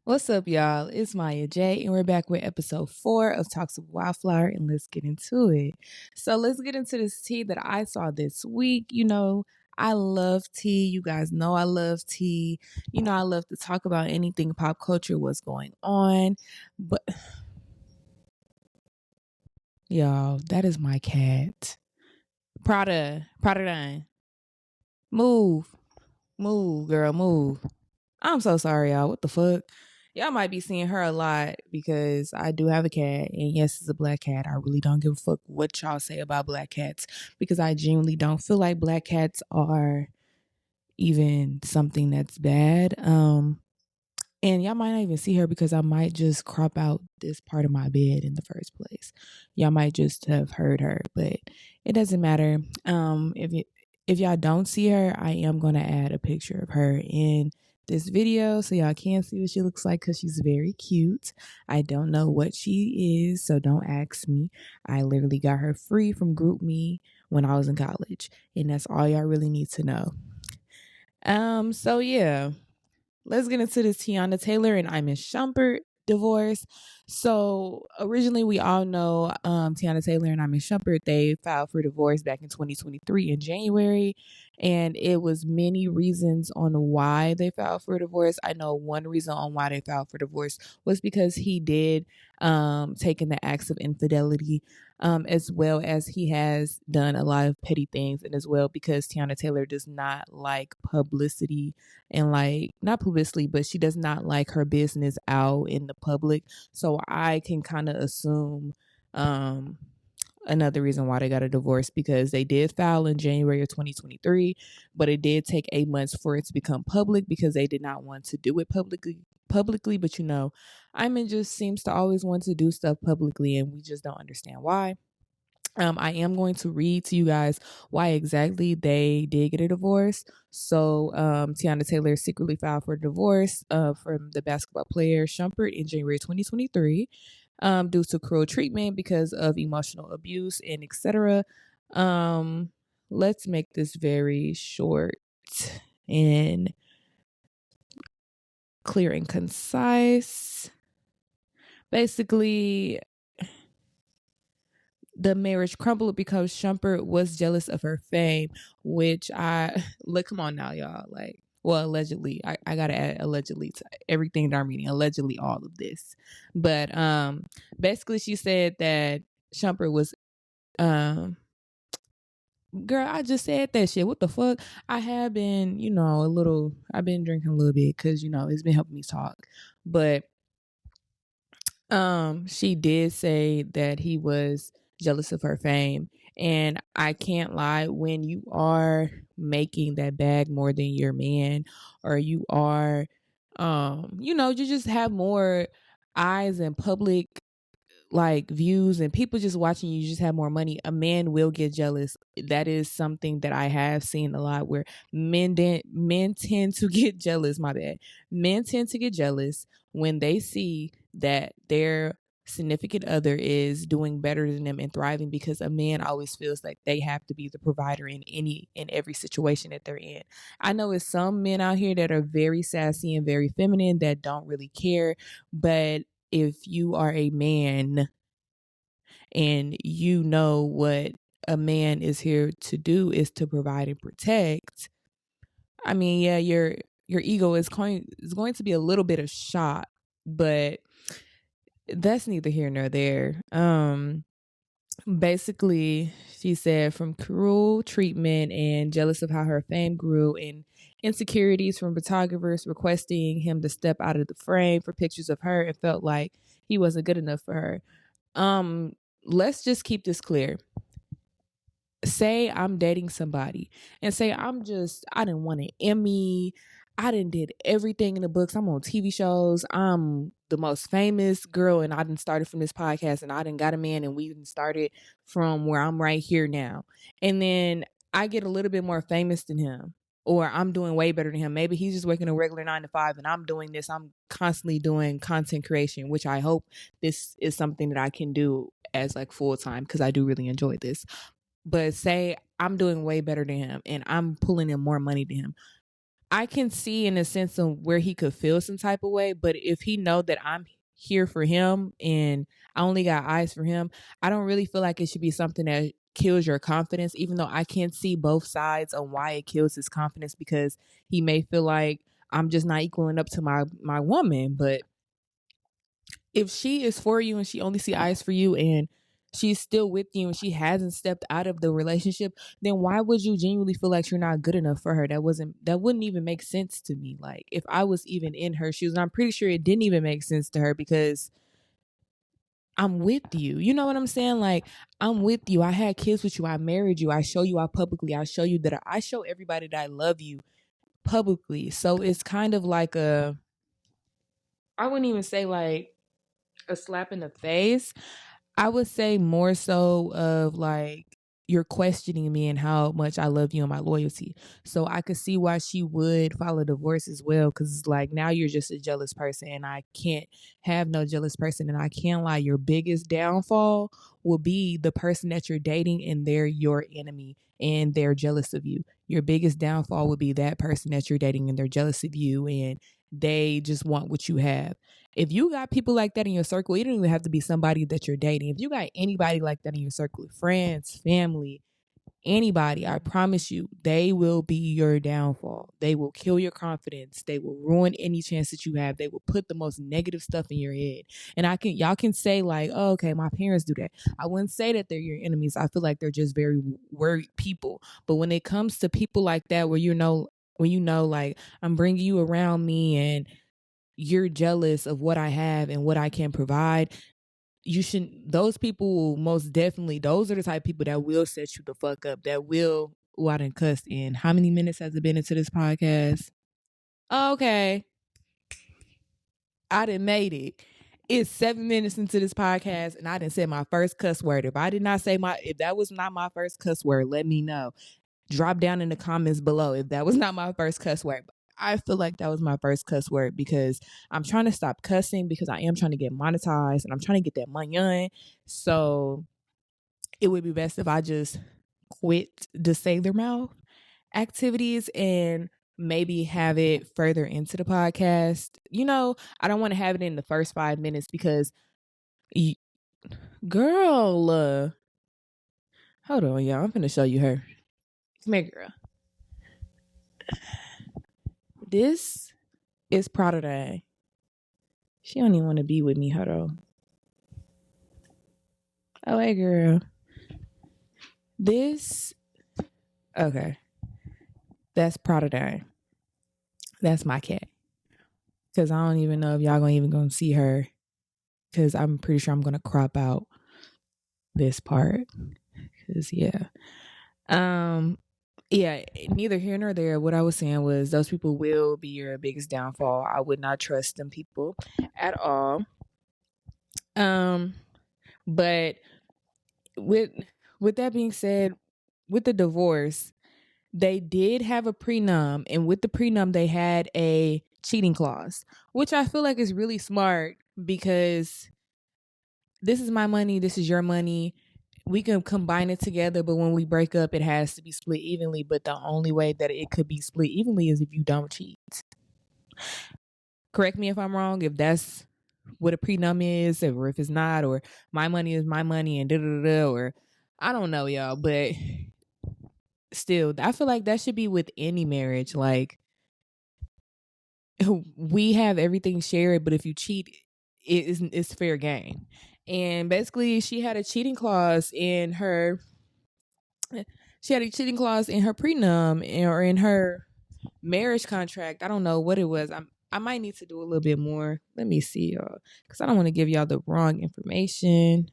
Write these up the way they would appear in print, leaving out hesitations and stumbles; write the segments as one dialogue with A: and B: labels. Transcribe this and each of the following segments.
A: What's up, y'all? It's Maya J, and we're back with episode 4 of Talks of Wallflower, and let's get into it. So let's get into this tea that I saw this week. I love tea. You guys know I love tea. I love to talk about anything pop culture, what's going on. But y'all, that is my cat. Prada done. Move, girl, move. I'm so sorry, y'all. What the fuck? Y'all might be seeing her a lot because I do have a cat, and yes, it's a black cat. I really don't give a fuck what y'all say about black cats because I genuinely don't feel like black cats are even something that's bad. And y'all might not even see her because I might just crop out this part of my bed in the first place. Y'all might just have heard her, but it doesn't matter. If y'all don't see her, I am gonna add a picture of her in this video so y'all can see what she looks like because she's very cute. I don't know what she is, so don't ask me. I literally got her free from GroupMe when I was in college, and that's all y'all really need to know. So yeah, let's get into this Teyana and Iman Shumpert divorce. So originally we all know Teyana and Iman Shumpert, they filed for divorce back in 2023 in January, and it was many reasons on why they filed for divorce. I know one reason on why they filed for divorce was because he did take in the acts of infidelity, as well as he has done a lot of petty things, and as well because Teyana does not like publicity and not publicity, but she does not like her business out in the public. So I can kind of assume another reason why they got a divorce, because they did file in January of 2023, but it did take 8 months for it to become public because they did not want to do it publicly. But Iman just seems to always want to do stuff publicly, and we just don't understand why. I am going to read to you guys why exactly they did get a divorce. So, Teyana secretly filed for divorce from the basketball player Shumpert in January 2023 due to cruel treatment because of emotional abuse and etc. Let's make this very short and clear and concise. Basically, the marriage crumbled because Shumpert was jealous of her fame, which come on now, y'all. Allegedly, I gotta add allegedly to everything that I'm reading. Allegedly, all of this, but basically, she said that Shumpert was girl, I just said that shit. What the fuck? I have been, I've been drinking a little bit because it's been helping me talk, but she did say that he was jealous of her fame, and I can't lie, when you are making that bag more than your man, or you are you just have more eyes and public views and people just watching you, just have more money, a man will get jealous. That is something that I have seen a lot, where men tend to get jealous. My bad. Men tend to get jealous when they see that their significant other is doing better than them and thriving, because a man always feels like they have to be the provider in every situation that they're in. I know it's some men out here that are very sassy and very feminine that don't really care, but if you are a man and you know what a man is here to do is to provide and protect, I mean, yeah, your ego is going to be a little bit of shot, but that's neither here nor there. Basically, she said, from cruel treatment and jealous of how her fame grew, and insecurities from photographers requesting him to step out of the frame for pictures of her, and felt like he wasn't good enough for her. Let's just keep this clear. Say I'm dating somebody and say I didn't want an Emmy. I didn't did everything in the books. I'm on TV shows. I'm the most famous girl, and I didn't started from this podcast, and I didn't got a man, and we didn't started from where I'm right here now. And then I get a little bit more famous than him, or I'm doing way better than him. Maybe he's just working a regular 9 to 5, and I'm doing this. I'm constantly doing content creation, which I hope this is something that I can do as full time, because I do really enjoy this. But say I'm doing way better than him and I'm pulling in more money than him. I can see in a sense of where he could feel some type of way, but if he know that I'm here for him and I only got eyes for him, I don't really feel like it should be something that kills your confidence, even though I can see both sides on why it kills his confidence, because he may feel like I'm just not equaling up to my woman. But if she is for you and she only see eyes for you and she's still with you and she hasn't stepped out of the relationship, then why would you genuinely feel like you're not good enough for her? That wouldn't even make sense to me. Like, if I was even in her shoes, and I'm pretty sure it didn't even make sense to her, because I'm with you. You know what I'm saying? Like, I'm with you. I had kids with you. I married you. I show you out publicly. I show you that I show everybody that I love you publicly. So it's kind of like I wouldn't even say like a slap in the face. I would say more so of like, you're questioning me and how much I love you and my loyalty. So I could see why she would file a divorce as well, because it's like, now you're just a jealous person and I can't have no jealous person. And I can't lie, your biggest downfall will be the person that you're dating and they're your enemy and they're jealous of you. Your biggest downfall would be that person that you're dating and they're jealous of you and they just want what you have. If you got people like that in your circle, it don't even have to be somebody that you're dating. If you got anybody like that in your circle, friends, family, anybody, I promise you, they will be your downfall. They will kill your confidence. They will ruin any chance that you have. They will put the most negative stuff in your head. And y'all can say like, oh, okay, my parents do that. I wouldn't say that they're your enemies. I feel like they're just very worried people. But when it comes to people like that, when you know, like, I'm bringing you around me and you're jealous of what I have and what I can provide, you shouldn't. Those people, most definitely, those are the type of people that will set you the fuck up. That will. Oh, I done cussed in. How many minutes has it been into this podcast? Okay, I done made it. It's 7 minutes into this podcast, and I didn't say my first cuss word. If that was not my first cuss word, let me know. Drop down in the comments below if that was not my first cuss word. I feel like that was my first cuss word because I'm trying to stop cussing, because I am trying to get monetized and I'm trying to get that money on. So it would be best if I just quit the Say Their Mouth activities and maybe have it further into the podcast. I don't want to have it in the first 5 minutes because, girl, hold on, y'all. I'm going to show you her. Come here, girl. This is Prada Day. She don't even want to be with me. Hold on. Oh, hey, girl. Okay. That's Prada Day. That's my cat. Because I don't even know if y'all gonna see her. Because I'm pretty sure I'm gonna crop out this part. Because yeah. Yeah, neither here nor there. What I was saying was those people will be your biggest downfall. I would not trust them people at all. But with that being said, with the divorce, they did have a prenup, and with the prenup they had a cheating clause, which I feel like is really smart, because this is my money, this is your money. We can combine it together, but when we break up, it has to be split evenly. But the only way that it could be split evenly is if you don't cheat. Correct me if I'm wrong, if that's what a prenup is, or if it's not, or my money is my money and da-da-da-da, or I don't know, y'all. But still, I feel like that should be with any marriage. Like, we have everything shared, but if you cheat, it's fair game. And basically, she had a cheating clause in her prenup, or in her marriage contract. I don't know what it was. I might need to do a little bit more. Let me see, y'all, because I don't want to give y'all the wrong information.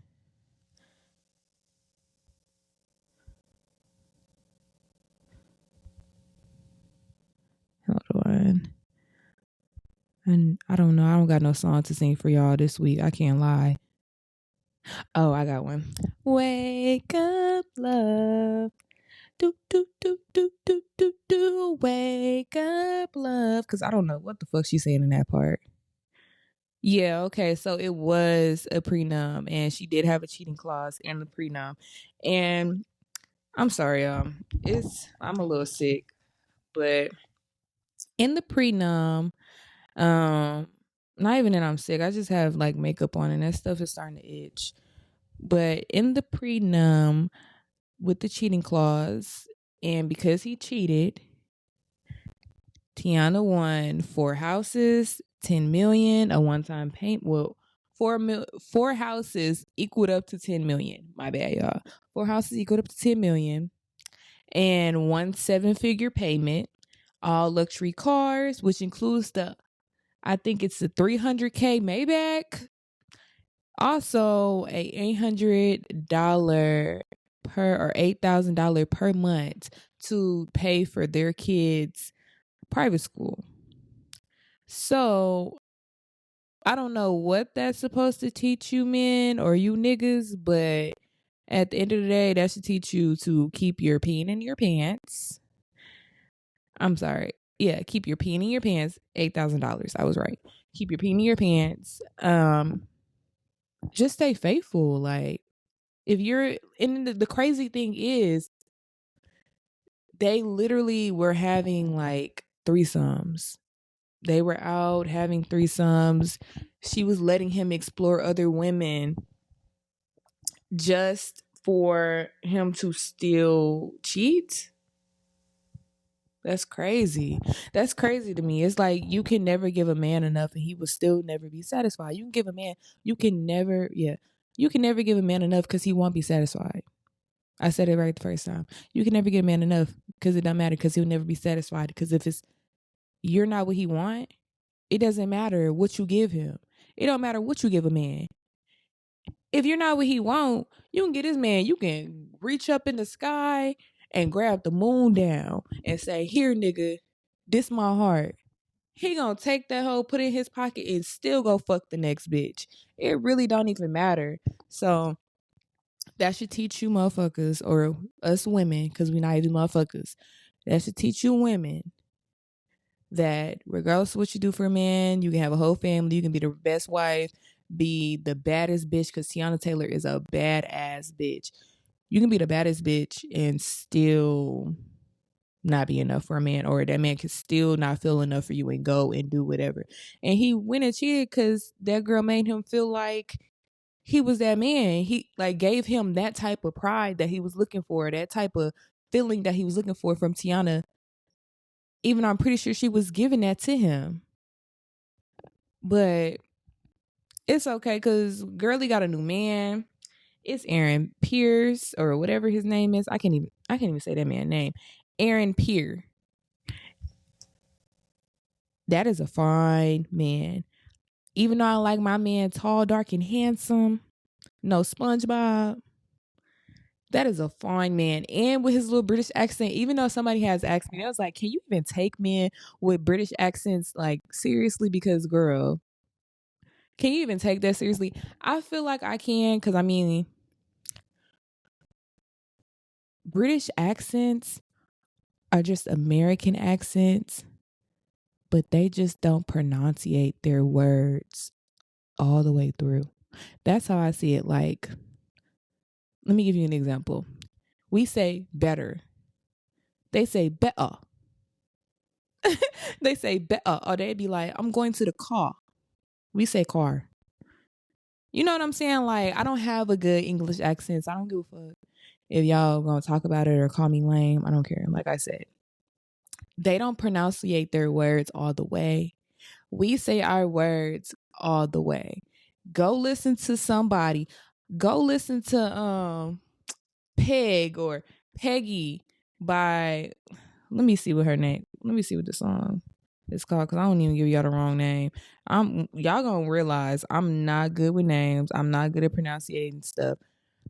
A: Hold on. And I don't know. I don't got no song to sing for y'all this week. I can't lie. Oh, I got one. Wake up, love. Do, do, do, do, do, do, do. Wake up, love. Because I don't know what the fuck she's saying in that part. Yeah, okay. So it was a prenup, and she did have a cheating clause in the prenup. And I'm sorry, I'm a little sick, but In the prenum, not even that I'm sick. I just have like makeup on and that stuff is starting to itch. But in the prenum with the cheating clause, and because he cheated, Teyana won 4 houses, 10 million, a one-time payment. Well, 4 houses equaled up to 10 million. My bad, y'all. 4 houses equaled up to 10 million, and 1 7-figure payment. All luxury cars, which includes I think it's the $300K Maybach. Also, a $800 per or $8,000 per month to pay for their kids' private school. So I don't know what that's supposed to teach you men or you niggas, but at the end of the day, that should teach you to keep your peen in your pants. I'm sorry. Yeah, keep your peen in your pants. $8,000. I was right. Keep your peen in your pants. Just stay faithful. Like, if you're, and the crazy thing is, they literally were having like threesomes. They were out having threesomes. She was letting him explore other women just for him to still cheat. That's crazy. That's crazy to me. It's like you can never give a man enough and he will still never be satisfied. You can give a man, you can never give a man enough because he won't be satisfied. I said it right the first time. You can never give a man enough because it doesn't matter because he'll never be satisfied. Because if you're not what he want, it doesn't matter what you give him. It don't matter what you give a man. If you're not what he want, you can get this man, you can reach up in the sky and grab the moon down and say, here, nigga, this my heart. He gonna take that hoe, put it in his pocket, and still go fuck the next bitch. It really don't even matter. So that should teach you motherfuckers, or us women, because we not even motherfuckers. That should teach you women that regardless of what you do for a man, you can have a whole family, you can be the best wife, be the baddest bitch, because Teyana Taylor is a badass bitch. You can be the baddest bitch and still not be enough for a man, or that man can still not feel enough for you and go and do whatever. And he went and cheated because that girl made him feel like he was that man. He like gave him that type of pride that he was looking for, that type of feeling that he was looking for from Teyana. Even though I'm pretty sure she was giving that to him. But it's okay because girlie got a new man. It's Aaron Pierce or whatever his name is. I can't even say that man's name. Aaron Pierre. That is a fine man. Even though I like my man tall, dark, and handsome, no SpongeBob, that is a fine man. And with his little British accent, even though somebody has asked me, I was like, can you even take men with British accents like seriously? Because girl, can you even take that seriously? I feel like I can, because I mean, British accents are just American accents, but they just don't pronunciate their words all the way through. That's how I see it. Like, let me give you an example. We say better. They say better. They say better. Or they'd be like, I'm going to the car. We say car. You know what I'm saying? Like, I don't have a good English accent. So I don't give a fuck if y'all gonna talk about it or call me lame. I don't care. Like I said, they don't pronunciate their words all the way. We say our words all the way. Go listen to somebody. Go listen to Peg or Peggy by, let me see what the song is called, because I don't even give y'all the wrong name. Y'all gonna realize I'm not good with names. I'm not good at pronunciating stuff.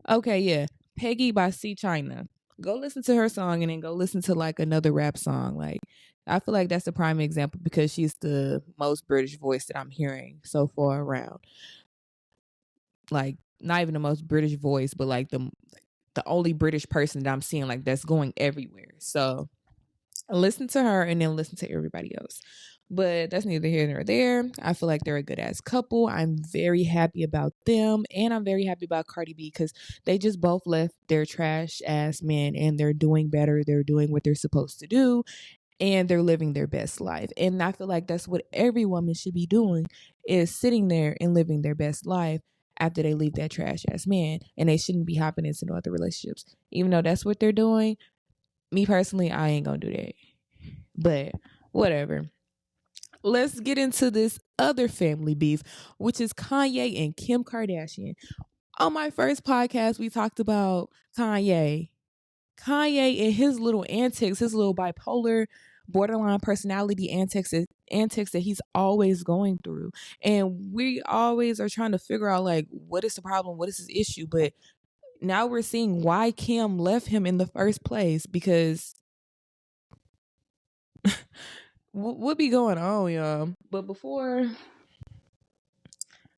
A: Okay, yeah. Peggy by C China. Go listen to her song and then go listen to like another rap song. Like, I feel like that's the prime example because she's the most British voice that I'm hearing so far around. Like, not even the most British voice, but like the only British person that I'm seeing like that's going everywhere. So listen to her and then listen to everybody else. But that's neither here nor there. I feel like they're a good ass couple. I'm very happy about them. And I'm very happy about Cardi B because they just both left their trash ass men and they're doing better. They're doing what they're supposed to do. and they're living their best life. And I feel like that's what every woman should be doing, is sitting there and living their best life after they leave that trash ass man. And they shouldn't be hopping into no other relationships. Even though that's what they're doing, me personally, I ain't gonna do that. But whatever. Let's get into this other family beef, which is Kanye and Kim Kardashian. On my first podcast, we talked about Kanye. Kanye and his little antics, his little bipolar, borderline personality antics that he's always going through. And we always are trying to figure out, like, what is the problem? What is his issue? But now we're seeing why Kim left him in the first place, because what be going on, y'all? But before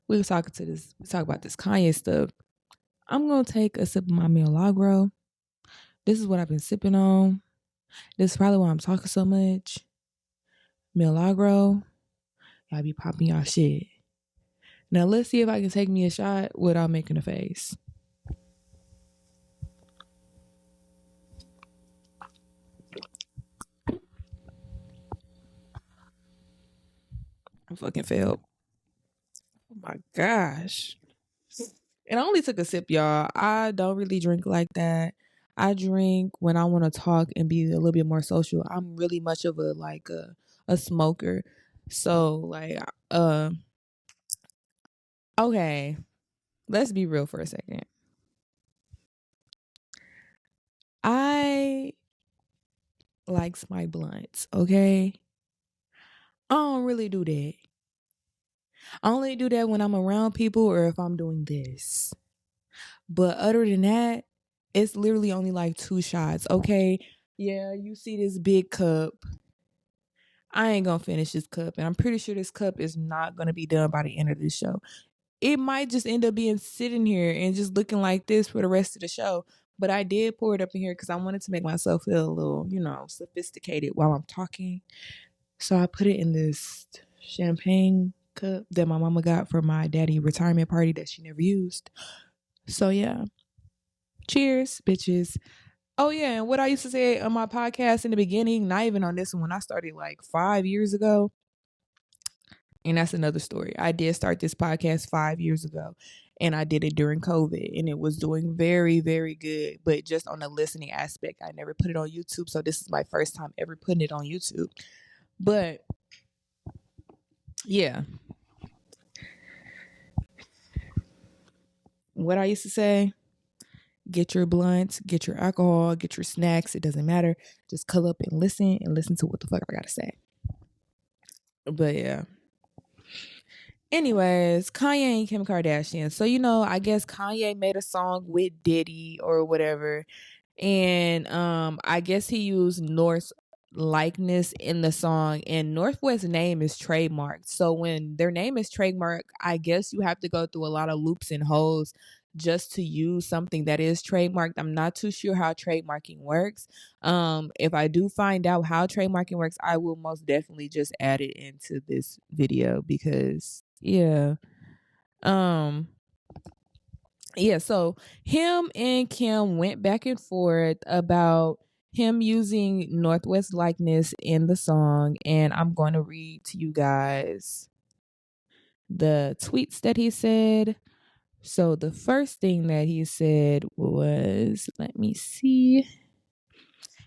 A: we talk about this Kanye stuff, I'm gonna take a sip of my Milagro. This is what I've been sipping on. This is probably why I'm talking so much. Milagro, y'all be popping y'all shit. Now let's see if I can take me a shot without making a face. I fucking failed. Oh my gosh. And I only took a sip, y'all. I don't really drink like that. I drink when I want to talk and be a little bit more social. I'm really much of a smoker. So like okay, let's be real for a second. I likes my blunts, okay? I don't really do that. I only do that when I'm around people or if I'm doing this. But other than that, it's literally only like 2 shots, okay? Yeah, you see this big cup. I ain't gonna finish this cup, and I'm pretty sure this cup is not gonna be done by the end of this show. It might just end up being sitting here and just looking like this for the rest of the show. But I did pour it up in here because I wanted to make myself feel a little, sophisticated while I'm talking. So I put it in this champagne cup that my mama got for my daddy retirement party that she never used. So yeah. Cheers, bitches. Oh yeah, and what I used to say on my podcast in the beginning, not even on this one, when I started like 5 years ago. And that's another story. I did start this podcast 5 years ago, and I did it during COVID, and it was doing very, very good. But just on the listening aspect, I never put it on YouTube. So this is my first time ever putting it on YouTube. But yeah. What I used to say, get your blunts, get your alcohol, get your snacks. It doesn't matter. Just cull up and listen to what the fuck I gotta say. But yeah. Anyways, Kanye and Kim Kardashian. So, I guess Kanye made a song with Diddy or whatever. And I guess he used North's likeness in the song, and Northwest's name is trademarked. So when their name is trademarked, I guess you have to go through a lot of loops and holes just to use something that is trademarked. I'm not too sure how trademarking works. If I do find out how trademarking works, I will most definitely just add it into this video because yeah. Yeah, so him and Kim went back and forth about him using Northwest likeness in the song, and I'm going to read to you guys the tweets that he said. So the first thing that he said was, let me see.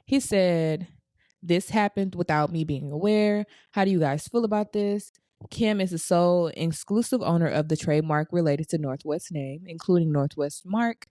A: He said, "This happened without me being aware. How do you guys feel about this? Kim is the sole exclusive owner of the trademark related to Northwest's name, including Northwest mark.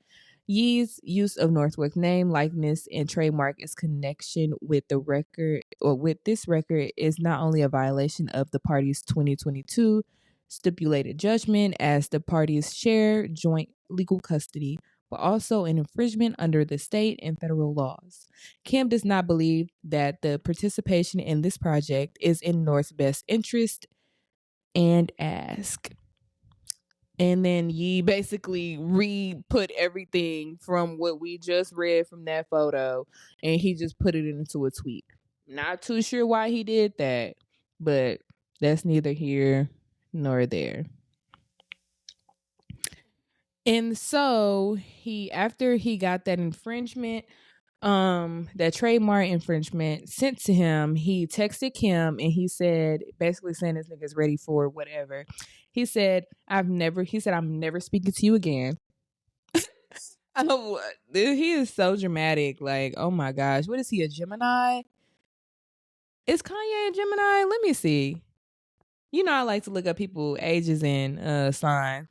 A: Yee's use of Northwest name, likeness, and trademark is connection with the record, or with this record, is not only a violation of the parties' 2022 stipulated judgment as the parties share joint legal custody, but also an infringement under the state and federal laws. Kim does not believe that the participation in this project is in North's best interest and ask." And then Yee basically re-put everything from what we just read from that photo, and he just put it into a tweet. Not too sure why he did that, but that's neither here nor there. And so after he got that infringement, that trademark infringement sent to him. He texted Kim and he said, basically saying this nigga's ready for whatever. He said, I'm never speaking to you again. Oh, dude, he is so dramatic. Like, oh my gosh. What is he, a Gemini? Is Kanye a Gemini? Let me see. You know, I like to look up people ages and signs.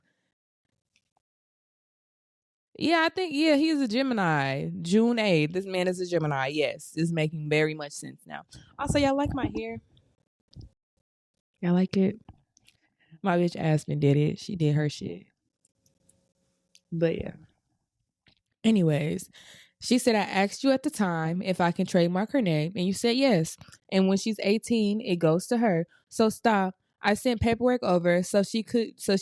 A: Yeah, I think, he's a Gemini. June 8th. This man is a Gemini. Yes, it's making very much sense now. Also, y'all like my hair? Y'all like it? My bitch Aspen did it. She did her shit. But yeah. Anyways, she said, I asked you at the time if I can trademark her name, and you said yes. And when she's 18, it goes to her. So stop. I sent paperwork over so she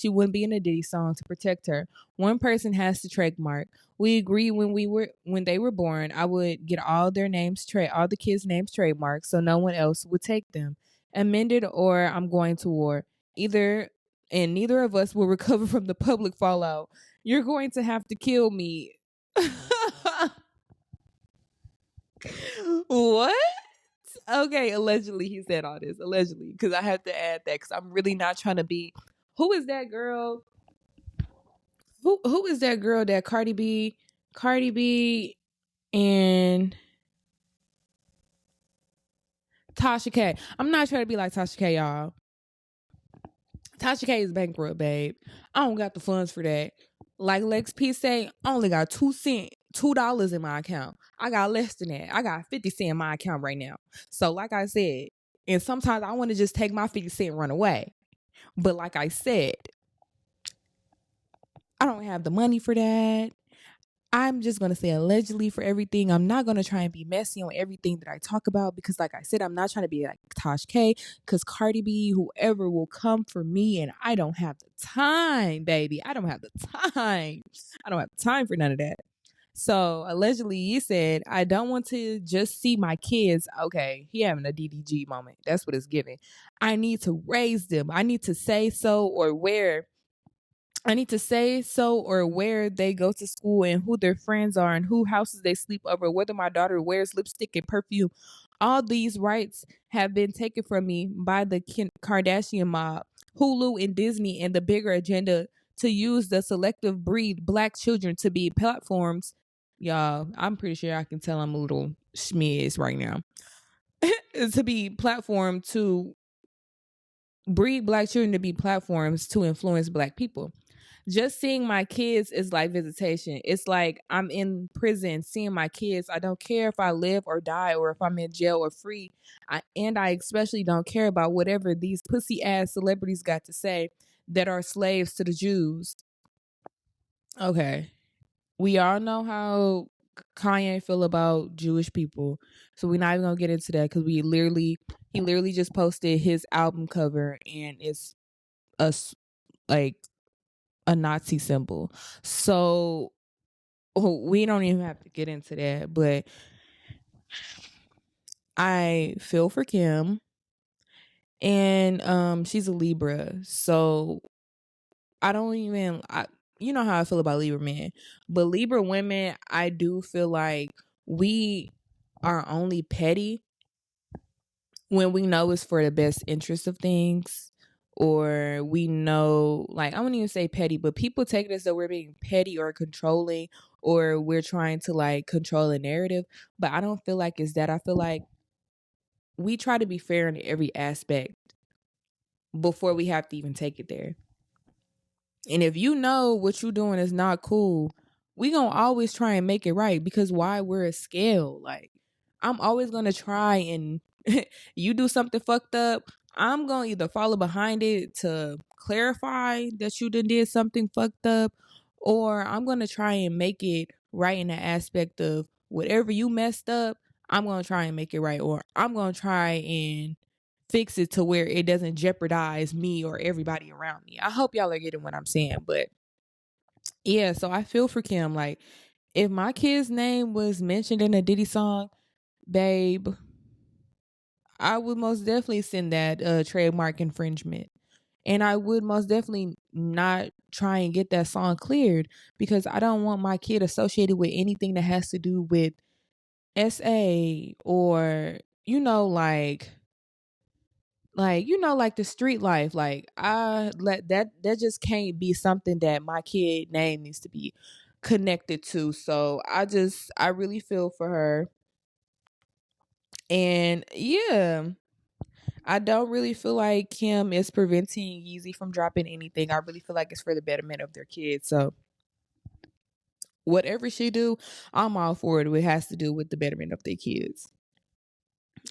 A: wouldn't be in a Diddy song to protect her. One person has to trademark. We agreed when they were born, I would get all the kids' names trademarked so no one else would take them. Amended or I'm going to war. Neither of us will recover from the public fallout. You're going to have to kill me. What? Okay, allegedly he said all this. Allegedly, because I have to add that because I'm really not trying to be. Who is that girl? Who is that girl that Cardi B and Tasha K? I'm not trying to be like Tasha K, y'all. Tasha K is bankrupt, babe. I don't got the funds for that. Like Lex P say, I only got $2 in my account. I got less than that. I got 50 cents in my account right now. So like I said, and sometimes I want to just take my 50 cents and run away. But like I said, I don't have the money for that. I'm just going to say allegedly for everything. I'm not going to try and be messy on everything that I talk about because like I said, I'm not trying to be like Tosh K because Cardi B, whoever will come for me and I don't have the time, baby. I don't have the time. I don't have time for none of that. So allegedly he said, I don't want to just see my kids. Okay, he having a DDG moment. That's what it's giving. I need to raise them. I need to say so or where they go to school and who their friends are and who houses they sleep over, whether my daughter wears lipstick and perfume. All these rights have been taken from me by the Kardashian mob, Hulu and Disney, and the bigger agenda to use the selective breed black children to be platforms. Y'all, I'm pretty sure I can tell I'm a little schmiz right now. To be platform to breed black children to be platforms to influence black people. Just seeing my kids is like visitation. It's like I'm in prison seeing my kids. I don't care if I live or die or if I'm in jail or free. I especially don't care about whatever these pussy ass celebrities got to say that are slaves to the Jews. Okay. We all know how Kanye feel about Jewish people. So we're not even going to get into that because he literally just posted his album cover and it's like a Nazi symbol. So we don't even have to get into that, but I feel for Kim and she's a Libra. So you know how I feel about Libra men, but Libra women, I do feel like we are only petty when we know it's for the best interest of things. Or we know, like, I wouldn't even say petty, but people take it as though we're being petty or controlling or we're trying to like control a narrative. But I don't feel like it's that. I feel like we try to be fair in every aspect before we have to even take it there. And if you know what you're doing is not cool, we gonna always try and make it right because why? We're a scale. Like, I'm always gonna try and you do something fucked up, I'm gonna either follow behind it to clarify that you did something fucked up, or I'm gonna try and make it right in the aspect of whatever you messed up, I'm gonna try and make it right, or I'm gonna try and fix it to where it doesn't jeopardize me or everybody around me. I hope y'all are getting what I'm saying. But yeah, so I feel for Kim. Like, if my kid's name was mentioned in a Diddy song, babe, I would most definitely send that trademark infringement. And I would most definitely not try and get that song cleared because I don't want my kid associated with anything that has to do with SA, or like the street life. Like, I let that just can't be something that my kid name needs to be connected to. So I really feel for her. And yeah, I don't really feel like Kim is preventing Yeezy from dropping anything. I really feel like it's for the betterment of their kids. So whatever she do, I'm all for it. It has to do with the betterment of their kids.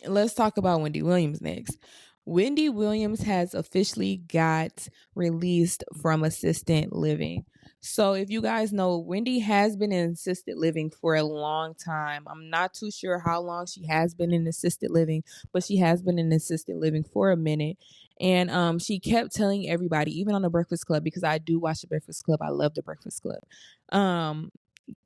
A: Let's talk about Wendy Williams next. Wendy Williams has officially got released from assisted living. So if you guys know, Wendy has been in assisted living for a long time. I'm not too sure how long she has been in assisted living, but she has been in assisted living for a minute. And she kept telling everybody, even on the Breakfast Club, because I do watch the Breakfast Club. I love the Breakfast Club.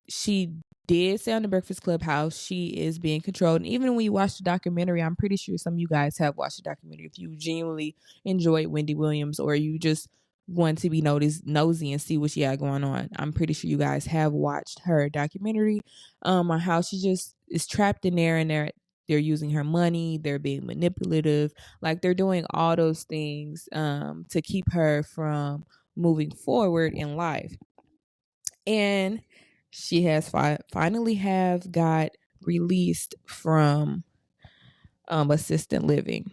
A: She did say on the Breakfast Club how she is being controlled. And even when you watch the documentary, I'm pretty sure some of you guys have watched the documentary. If you genuinely enjoyed Wendy Williams, or you just want to be nosy and see what she had going on, I'm pretty sure you guys have watched her documentary on how she just is trapped in there, and they're using her money, they're being manipulative, like they're doing all those things to keep her from moving forward in life. And she has finally have got released from assisted living.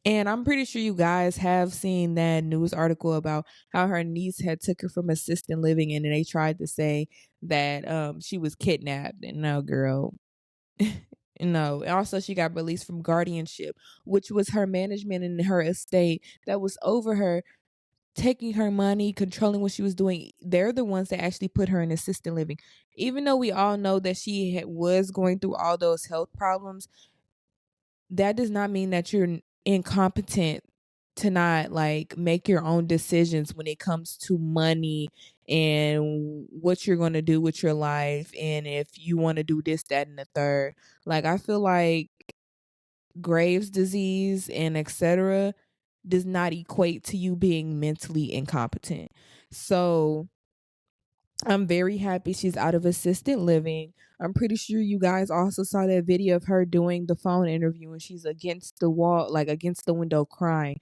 A: And I'm pretty sure you guys have seen that news article about how her niece had took her from assisted living, and they tried to say that she was kidnapped. And no, girl. No. Also, she got released from guardianship, which was her management in her estate that was over her, taking her money, controlling what she was doing. They're the ones that actually put her in assisted living. Even though we all know that she was going through all those health problems, that does not mean that you're incompetent to not like make your own decisions when it comes to money and what you're going to do with your life, and if you want to do this, that, and the third. Like, I feel like Graves' disease and etc. does not equate to you being mentally incompetent. So I'm very happy she's out of assisted living. I'm pretty sure you guys also saw that video of her doing the phone interview and she's against the wall, like against the window, crying.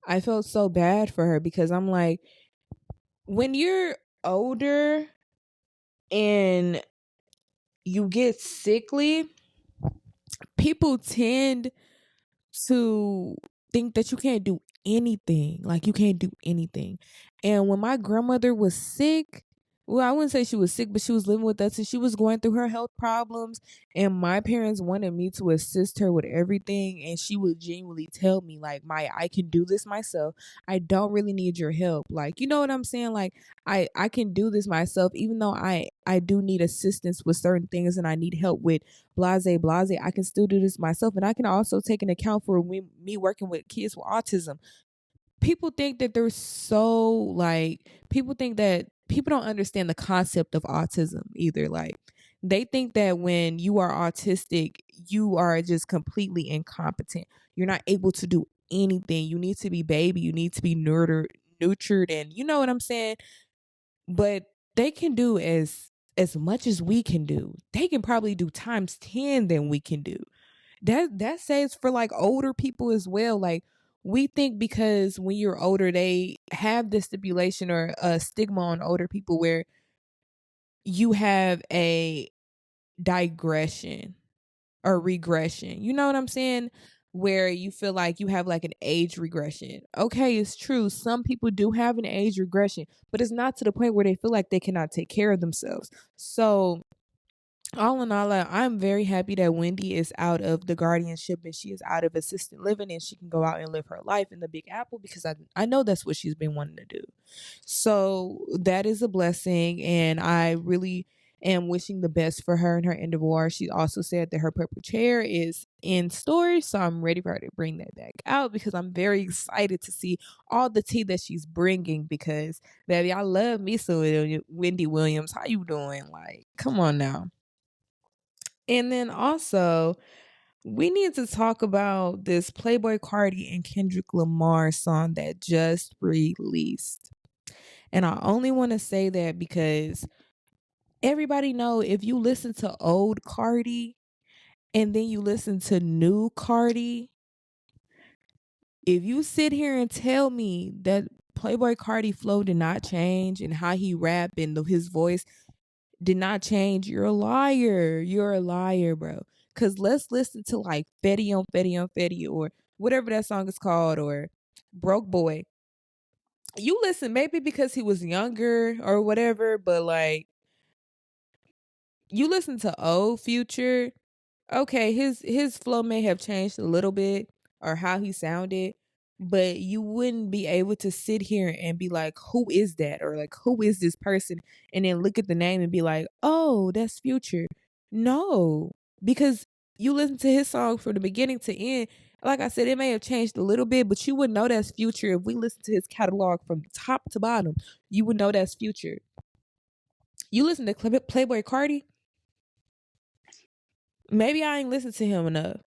A: I felt so bad for her because I'm like, when you're older and you get sickly, people tend to think that you can't do anything. Like, you can't do anything. And when my grandmother was sick, well, I wouldn't say she was sick, but she was living with us and she was going through her health problems. And my parents wanted me to assist her with everything. And she would genuinely tell me, like, Maya, I can do this myself. I don't really need your help. Like, you know what I'm saying? Like, I can do this myself, even though I do need assistance with certain things and I need help with blase, I can still do this myself. And I can also take an account for me working with kids with autism. People think that they're so, like, people think that people don't understand the concept of autism either. Like, they think that when you are autistic, you are just completely incompetent. You're not able to do anything. You need to be baby. You need to be nurtured, and you know what I'm saying? But they can do as much as we can do. They can probably do times 10 than we can do. That says for like older people as well. Like, we think because when you're older, they have this stipulation or a stigma on older people where you have a digression or regression. You know what I'm saying? Where you feel like you have like an age regression. Okay, it's true. Some people do have an age regression, but it's not to the point where they feel like they cannot take care of themselves. So all in all, I'm very happy that Wendy is out of the guardianship and she is out of assisted living and she can go out and live her life in the Big Apple, because I know that's what she's been wanting to do. So that is a blessing, and I really am wishing the best for her and her endeavor. She also said that her purple chair is in storage, so I'm ready for her to bring that back out because I'm very excited to see all the tea that she's bringing, because, baby, I love me some Wendy Williams. How you doing? Like, come on now. And then also, we need to talk about this Playboy Cardi and Kendrick Lamar song that just released. And I only want to say that because everybody know, if you listen to old Cardi and then you listen to new Cardi, if you sit here and tell me that Playboy Cardi flow did not change and how he rap and his voice did not change, you're a liar. You're a liar, bro. Cause let's listen to like Fetty on Fetty on Fetty or whatever that song is called, or Broke Boy. You listen maybe because he was younger or whatever, but like you listen to old Future, okay, his flow may have changed a little bit or how he sounded, but you wouldn't be able to sit here and be like, who is that? Or like, who is this person? And then look at the name and be like, oh, that's Future. No, because you listen to his song from the beginning to end. Like I said, it may have changed a little bit, but you would know that's Future if we listen to his catalog from top to bottom. You would know that's Future. You listen to Playboy Cardi, maybe I ain't listened to him enough.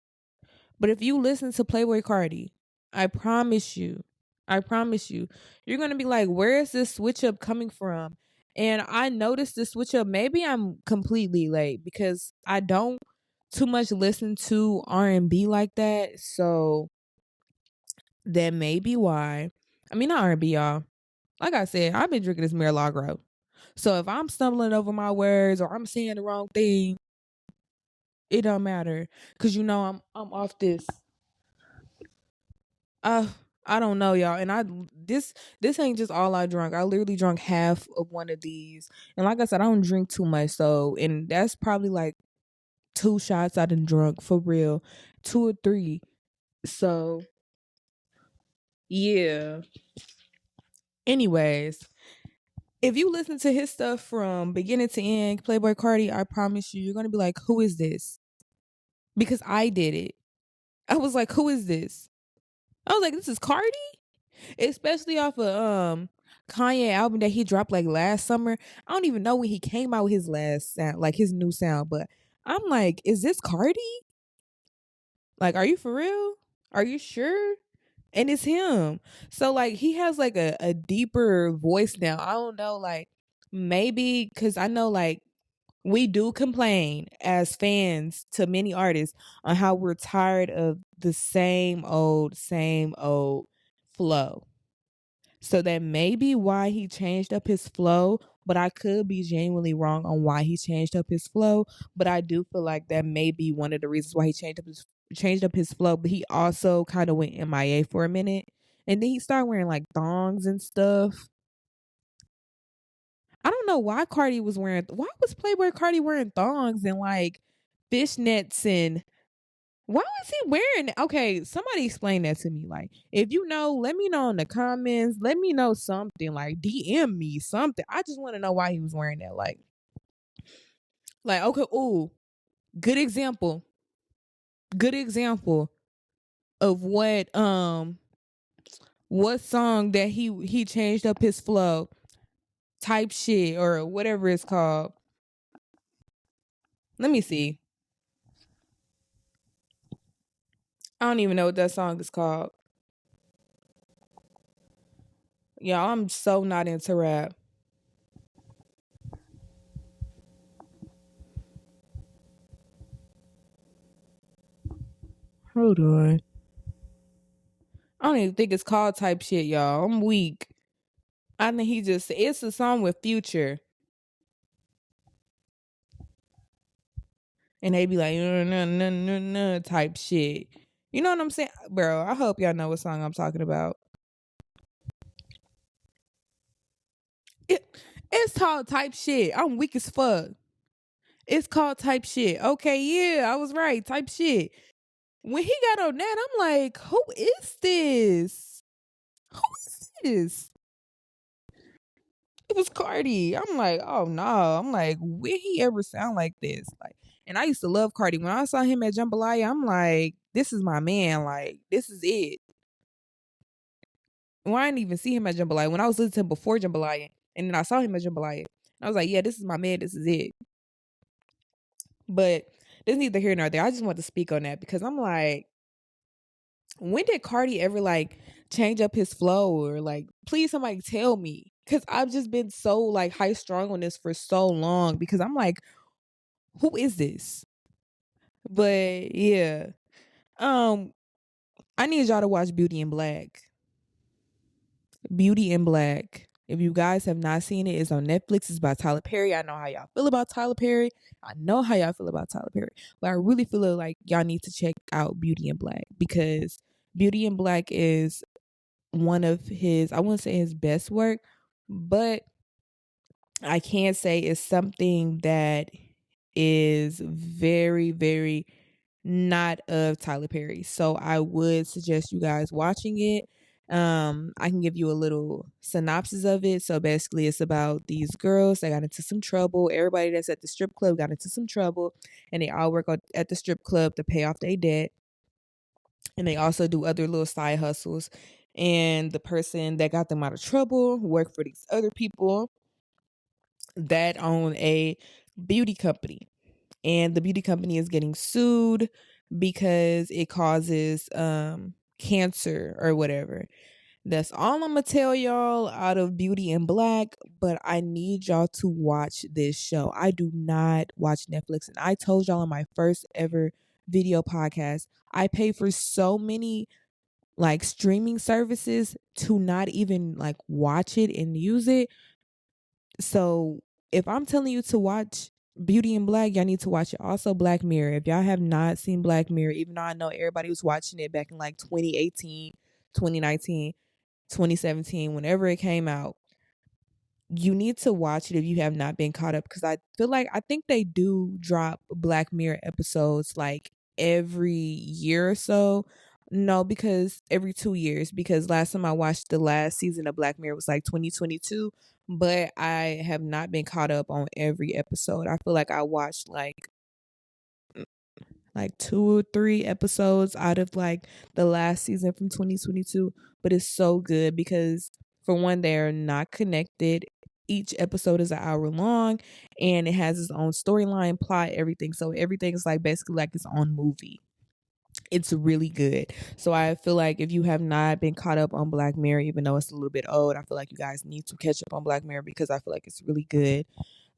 A: But if you listen to Playboy Cardi, I promise you, you're going to be like, where is this switch up coming from? And I noticed the switch up. Maybe I'm completely late because I don't too much listen to R&B like that. So that may be why. I mean, not R&B, y'all. Like I said, I've been drinking this Miralagro. So if I'm stumbling over my words or I'm saying the wrong thing, it don't matter. Cause you know I'm off this. Uh, I don't know, y'all. And this ain't just all I drunk. I literally drunk half of one of these. And like I said, I don't drink too much, so and that's probably like 2 shots I done drunk for real. 2 or 3. So yeah. Anyways, if you listen to his stuff from beginning to end, Playboy Cardi, I promise you're gonna be like, who is this? Because I did it. I was like, who is this? I was like, this is Cardi? Especially off of Kanye album that he dropped like last summer. I don't even know when he came out with his last sound, like his new sound, but I'm like, is this Cardi? Like, are you for real? Are you sure? And it's him. So like he has like a deeper voice now. I don't know, like maybe because I know like we do complain as fans to many artists on how we're tired of the same old flow. So that may be why he changed up his flow, but I could be genuinely wrong on why he changed up his flow. But I do feel like that may be one of the reasons why he changed up his flow. But he also kind of went MIA for a minute, and then he started wearing like thongs and stuff. I don't know why Cardi was wearing. Why was Playboy Cardi wearing thongs and like fishnets and why was he wearing it? Okay, somebody explain that to me. Like, if you know, let me know in the comments. Let me know something. Like, DM me something. I just want to know why he was wearing that. Like, okay, ooh, good example. Good example of what song that he changed up his flow type shit or whatever it's called. Let me see. I don't even know what that song is called. Y'all, I'm so not into rap. Hold on. I don't even think it's called type shit, y'all. I'm weak. I think it's a song with Future. And they be like, type shit. You know what I'm saying? Bro, I hope y'all know what song I'm talking about. It's called type shit. I'm weak as fuck. It's called type shit. Okay, yeah, I was right. Type shit. When he got on that, I'm like, who is this? Who is this? It was Cardi. I'm like, oh no. I'm like, when he ever sound like this? Like, and I used to love Cardi. When I saw him at Jambalaya, I'm like, this is my man. Like, this is it. Well, I didn't even see him at Jambalaya. When I was listening to him before Jambalaya, and then I saw him at Jambalaya, I was like, yeah, this is my man. This is it. But there's neither here nor there. I just want to speak on that because I'm like, when did Cardi ever like change up his flow or like, please somebody tell me? Because I've just been so like high strung on this for so long because I'm like, who is this? But yeah. I need y'all to watch Beauty in Black. Beauty in Black. If you guys have not seen it, it's on Netflix. It's by Tyler Perry. I know how y'all feel about Tyler Perry. I know how y'all feel about Tyler Perry. But I really feel like y'all need to check out Beauty in Black, because Beauty in Black is one of his, I wouldn't say his best work, but I can say it's something that is very, very not of Tyler Perry. So I would suggest you guys watching it. I can give you a little synopsis of it. So basically it's about these girls that got into some trouble. Everybody that's at the strip club got into some trouble, and they all work at the strip club to pay off their debt. And they also do other little side hustles. And the person that got them out of trouble worked for these other people that own a beauty company, and the beauty company is getting sued because it causes cancer or whatever. That's all I'm gonna tell y'all out of Beauty in Black, but I need y'all to watch this show. I do not watch Netflix, and I told y'all in my first ever video podcast, I pay for so many like streaming services to not even like watch it and use it. So if I'm telling you to watch Beauty in Black, y'all need to watch it. Also, Black Mirror. If y'all have not seen Black Mirror, even though I know everybody was watching it back in like 2018, 2019, 2017, whenever it came out, you need to watch it if you have not been caught up, because I feel like I think they do drop Black Mirror episodes like every year or so. No, because every 2 years, because last time I watched the last season of Black Mirror was like 2022, but I have not been caught up on every episode. I feel like I watched like 2 or 3 episodes out of like the last season from 2022, but it's so good because for one, they're not connected. Each episode is an hour long, and it has its own storyline, plot, everything. So everything is like basically like its own movie. It's really good. So I feel like if you have not been caught up on Black Mirror, even though it's a little bit old, I feel like you guys need to catch up on Black Mirror because I feel like it's really good.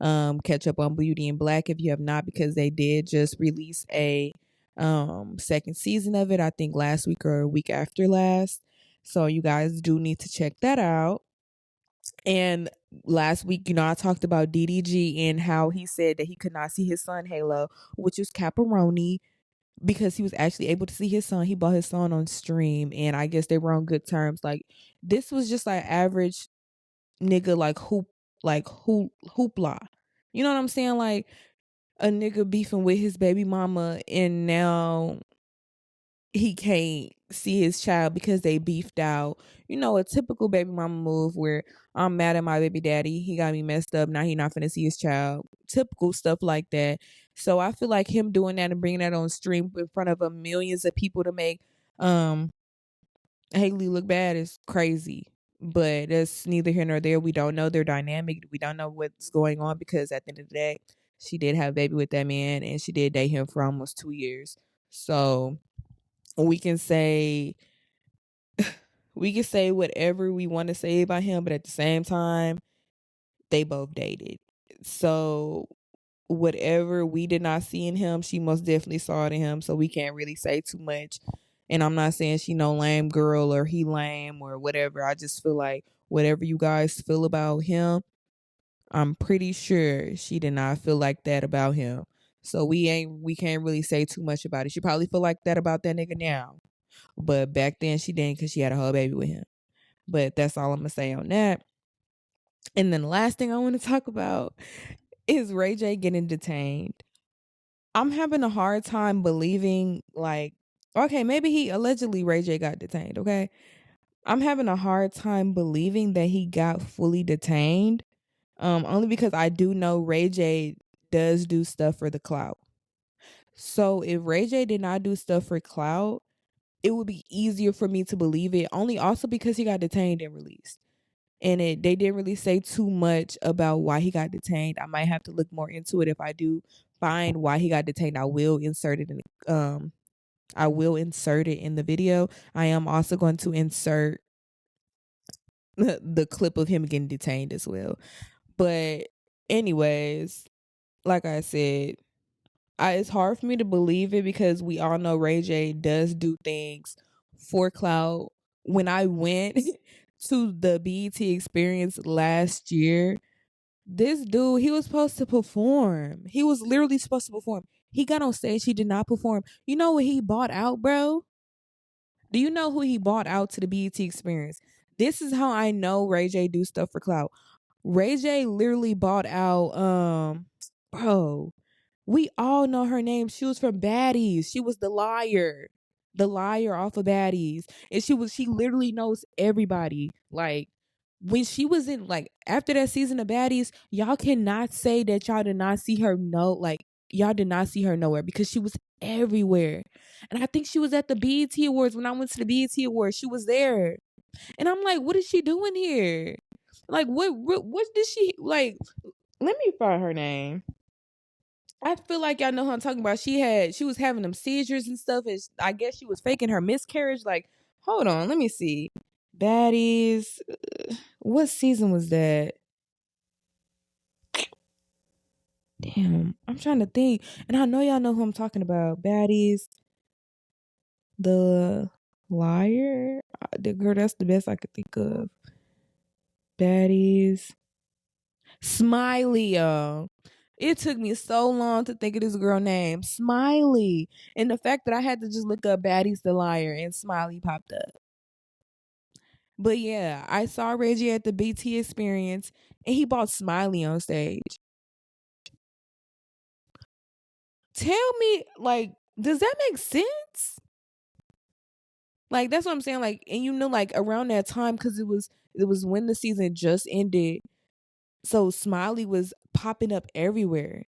A: Catch up on Beauty in Black if you have not, because they did just release a second season of it, I think last week or a week after last. So you guys do need to check that out. And last week, I talked about DDG and how he said that he could not see his son Halo, which is Caparoni, because he was actually able to see his son. He bought his son on stream, and I guess they were on good terms. Like, this was just like average nigga, hoopla. You know what I'm saying? Like a nigga beefing with his baby mama, and now he can't see his child because they beefed out. A typical baby mama move where I'm mad at my baby daddy. He got me messed up. Now he not finna see his child. Typical stuff like that. So I feel like him doing that and bringing that on stream in front of millions of people to make Haley look bad is crazy. But that's neither here nor there. We don't know their dynamic. We don't know what's going on, because at the end of the day, she did have a baby with that man, and she did date him for almost 2 years. So we can say whatever we want to say about him, but at the same time, they both dated. So whatever we did not see in him, she most definitely saw it in him. So we can't really say too much. And I'm not saying she no lame girl or he lame or whatever. I just feel like whatever you guys feel about him, I'm pretty sure she did not feel like that about him. So we can't really say too much about it. She probably feel like that about that nigga now. But back then she didn't, because she had a whole baby with him. But that's all I'm going to say on that. And then the last thing I want to talk about is Ray J getting detained. I'm having a hard time believing, like, okay, maybe Ray J got detained, okay? I'm having a hard time believing that he got fully detained. Only because I do know Ray J does do stuff for the clout. So if Ray J did not do stuff for clout, it would be easier for me to believe it, only also because he got detained and released. And they didn't really say too much about why he got detained. I might have to look more into it. If I do find why he got detained, I will insert it in the video. I am also going to insert the clip of him getting detained as well. But anyways, like I said, it's hard for me to believe it because we all know Ray J does do things for clout. When I went to the BET experience last year, this dude, he was supposed to perform. He was literally supposed to perform. He got on stage, he did not perform. You know what he bought out, bro? Do you know who he bought out to the BET experience? This is how I know Ray J do stuff for clout. Ray J literally bought out bro, we all know her name. She was from Baddies. She was the liar. The liar off of Baddies. And she literally knows everybody. Like when she was in like after that season of Baddies, y'all cannot say that y'all did not see her y'all did not see her nowhere because she was everywhere. And I think she was at the BET Awards when I went to the BET Awards. She was there. And I'm like, what is she doing here? Like what did she like? Let me find her name. I feel like y'all know who I'm talking about. She was having them seizures and stuff, and I guess she was faking her miscarriage. Like, hold on, let me see. Baddies, what season was that? Damn, I'm trying to think, and I know y'all know who I'm talking about. Baddies, the liar. Girl, that's the best I could think of. Baddies, Smiley, y'all. It took me so long to think of this girl name, Smiley. And the fact that I had to just look up Baddies the Liar and Smiley popped up. But yeah, I saw Reggie at the BT experience and he bought Smiley on stage. Tell me, like, does that make sense? Like, that's what I'm saying. Like, and you know, like around that time, because it was when the season just ended. So Smiley was popping up everywhere.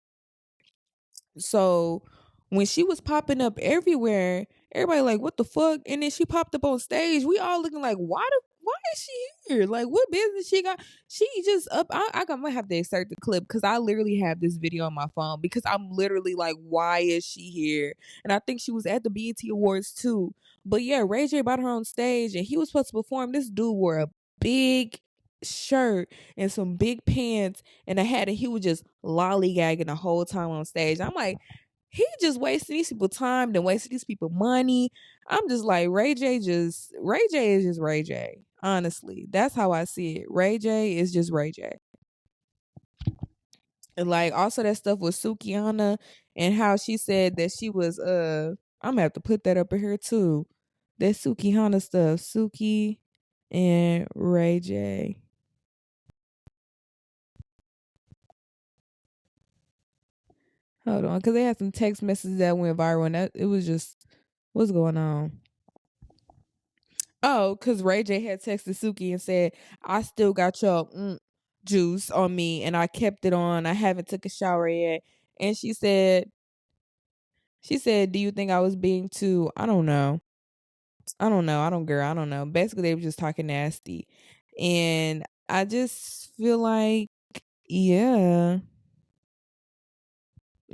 A: So when she was popping up everywhere, everybody like, what the fuck? And then she popped up on stage. We all looking like, why is she here? Like, what business she got? She just up. I might have to insert the clip because I literally have this video on my phone because I'm literally like, why is she here? And I think she was at the BET Awards too. But yeah, Ray J brought her on stage and he was supposed to perform. This dude wore a big shirt and some big pants and a hat, and he was just lollygagging the whole time on stage. I'm like, he just wasting these people time, then wasting these people money. I'm just like, Ray J is just Ray J. Honestly, that's how I see it. Ray J is just Ray J. And like also that stuff with Sukihana and how she said that she was I'm gonna have to put that up in here too. That Sukihana stuff, Suki and Ray J. Hold on, because they had some text messages that went viral, and it was just, what's going on? Oh, because Ray J had texted Suki and said, I still got your juice on me, and I kept it on. I haven't took a shower yet. And she said, do you think I was being too, I don't know. I don't know. I don't know. Basically, they were just talking nasty. And I just feel like, yeah.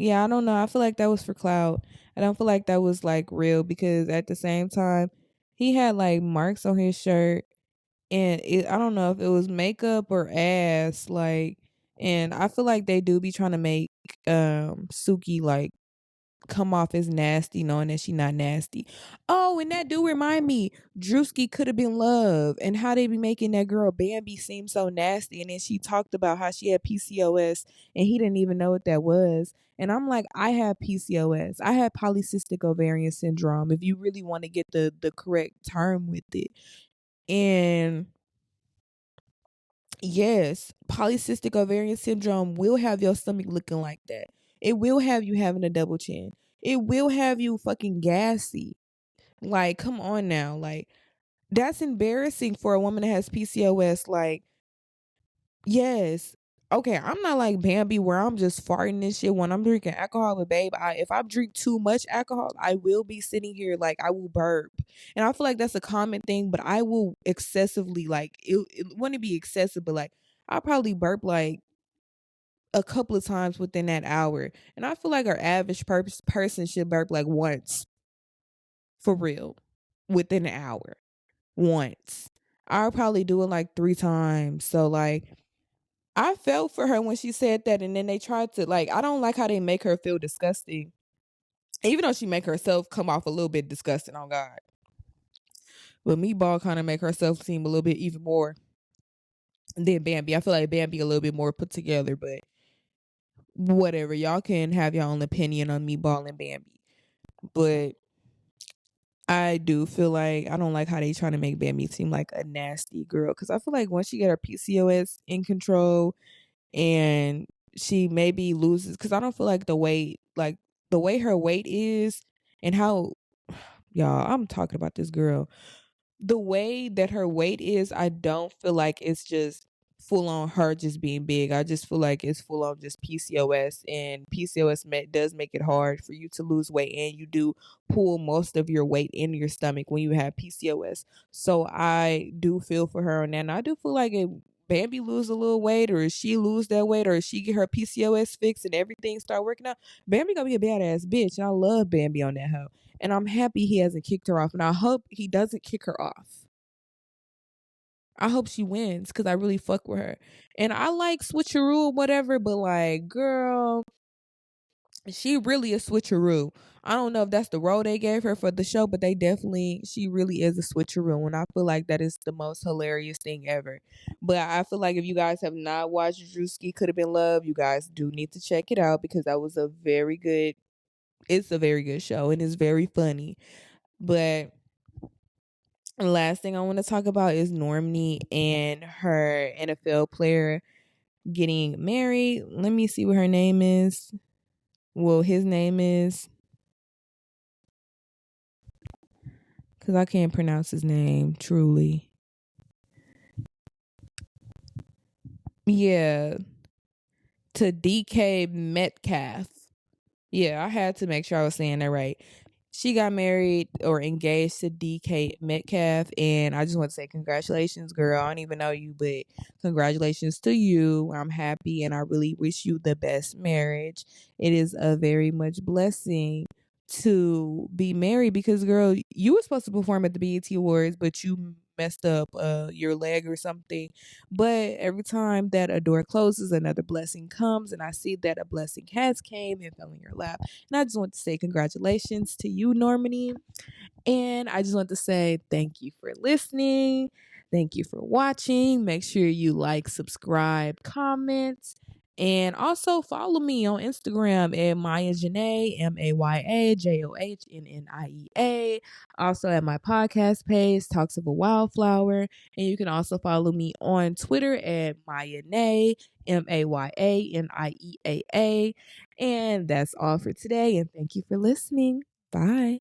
A: Yeah, I don't know. I feel like that was for clout. I don't feel like that was like real because at the same time, he had like marks on his shirt, and I don't know if it was makeup or ass, like, and I feel like they do be trying to make Suki like come off as nasty knowing that she not nasty. Oh, and that do remind me, Druski Could've Been Love and how they be making that girl Bambi seem so nasty. And then she talked about how she had PCOS and he didn't even know what that was. And I'm like, I have PCOS. I have polycystic ovarian syndrome, if you really want to get the correct term with it. And yes, polycystic ovarian syndrome will have your stomach looking like that. It will have you having a double chin. It will have you fucking gassy. Like, come on now. Like, that's embarrassing for a woman that has PCOS. Like, yes. Okay, I'm not like Bambi where I'm just farting and shit when I'm drinking alcohol, but babe, if I drink too much alcohol, I will be sitting here like I will burp. And I feel like that's a common thing, but I will excessively like it wouldn't be excessive, but like I'll probably burp like a couple of times within that hour. And I feel like our average person should burp like once for real within an hour. Once. I'll probably do it like 3 times. So like I felt for her when she said that, and then they tried to like I don't like how they make her feel disgusting. Even though she make herself come off a little bit disgusting on God. But Meatball kind of make herself seem a little bit even more than Bambi. I feel like Bambi a little bit more put together, but whatever. Y'all can have your own opinion on Meatball and Bambi. But I do feel like I don't like how they trying to make Bambi seem like a nasty girl. Cause I feel like once she get her PCOS in control and she maybe loses, cause I don't feel like the way her weight is and how y'all, I'm talking about this girl. The way that her weight is, I don't feel like it's just full on her just being big. I just feel like it's full on just PCOS, and PCOS does make it hard for you to lose weight, and you do pull most of your weight in your stomach when you have PCOS. So I do feel for her on that, and I do feel like if Bambi lose a little weight, or if she lose that weight, or if she get her PCOS fixed and everything start working out, Bambi gonna be a badass bitch, and I love Bambi on that hoe. And I'm happy he hasn't kicked her off. And I hope he doesn't kick her off. I hope she wins because I really fuck with her. And I like switcheroo or whatever, but like, girl, she really a switcheroo. I don't know if that's the role they gave her for the show, but she really is a switcheroo. And I feel like that is the most hilarious thing ever. But I feel like if you guys have not watched Druski Could've Been Love, you guys do need to check it out because that was it's a very good show and it's very funny. But last thing I want to talk about is Normani and her NFL player getting married. Let me see what her name is. Well, his name is, because I can't pronounce his name truly. Yeah, to DK Metcalf. Yeah, I had to make sure I was saying that right. She got married or engaged to DK Metcalf, and I just want to say congratulations, girl. I don't even know you, but congratulations to you. I'm happy, and I really wish you the best marriage. It is a very much blessing to be married because, girl, you were supposed to perform at the BET Awards, but you messed up your leg or something. But every time that a door closes, another blessing comes, and I see that a blessing has came and fell in your lap. And I just want to say congratulations to you, Normani. And I just want to say thank you for listening. Thank you for watching. Make sure you like, subscribe, comment, and also follow me on Instagram at Maya Janae, MayaJohnniea. Also at my podcast page, Talks of a Wildflower. And you can also follow me on Twitter at Mayanae, MayaNiea. And that's all for today. And thank you for listening. Bye.